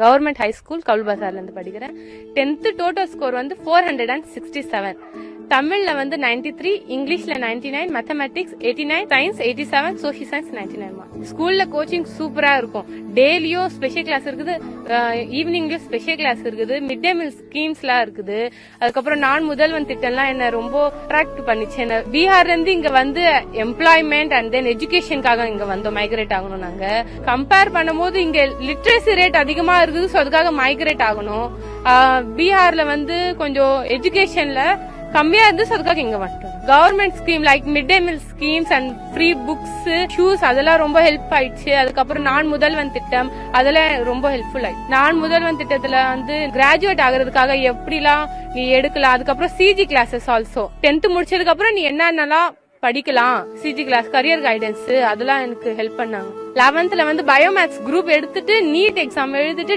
Government high school கவுல்பாசார்ல இருந்து படிக்கிறேன். 10th total score வந்து 467. தமிழ்ல வந்து 93, இங்கிலீஷ்ல 99, மேத்தமேட்டிக்ஸ் 89, சயின்ஸ் 87, சோஷியல் சயின்ஸ் 99. ஸ்கூல்ல கோச்சிங் சூப்பரா இருக்கும். டெய்லியும் ஸ்பெஷல் கிளாஸ் இருக்குது, ஈவினிங்லயும் ஸ்பெஷல் கிளாஸ் இருக்குது, மிட் டே மீல் ஸ்கீம்ஸ் எல்லாம் இருக்குது. அதுக்கப்புறம் நான் முதல்வன் திட்டம்லாம் என்ன ரொம்ப அட்ராக்ட் பண்ணிச்சு. என்ன பீகார்ல இருந்து இங்க வந்து எம்ப்ளாய்மெண்ட் அண்ட் தென் எஜுகேஷனுக்காக இங்க வந்தோம், மைக்ரேட் ஆகணும். நாங்க கம்பேர் பண்ணும்போது இங்க லிட்ரேசி ரேட் அதிகமா இருக்குது, ஸோ அதுக்காக மைக்ரேட் ஆகணும். பீகார்ல வந்து கொஞ்சம் எஜுகேஷன்ல கம்மியா இருந்து, அதுக்காக இங்க வந்துட்டோம். Government scheme like mid day meal schemes and free books, shoes அதெல்லாம் ரொம்ப ஹெல்ப் ஆயிடுச்சு. அதுக்கப்புறம் நான் முதல்வன் திட்டம் அதெல்லாம் ரொம்ப ஹெல்ப்ஃபுல் ஆயிடுச்சு. நான் முதல்வன் திட்டத்துல வந்து கிராஜுவேட் ஆகுறதுக்காக எப்படிலாம் நீ எடுக்கலாம். அதுக்கப்புறம் சிஜி கிளாஸஸ் ஆல்சோ 10th முடிச்சதுக்கு அப்புறம் நீ என்னென்னலாம் படிக்கலாம், சிஜி கிளாஸ், கரியர் கைடன்ஸ் அதெல்லாம் எனக்கு ஹெல்ப் பண்ணாங்க. 11th வந்து பயோமேத்ஸ் குரூப் எடுத்துட்டு நீட் எக்ஸாம் எழுதிட்டு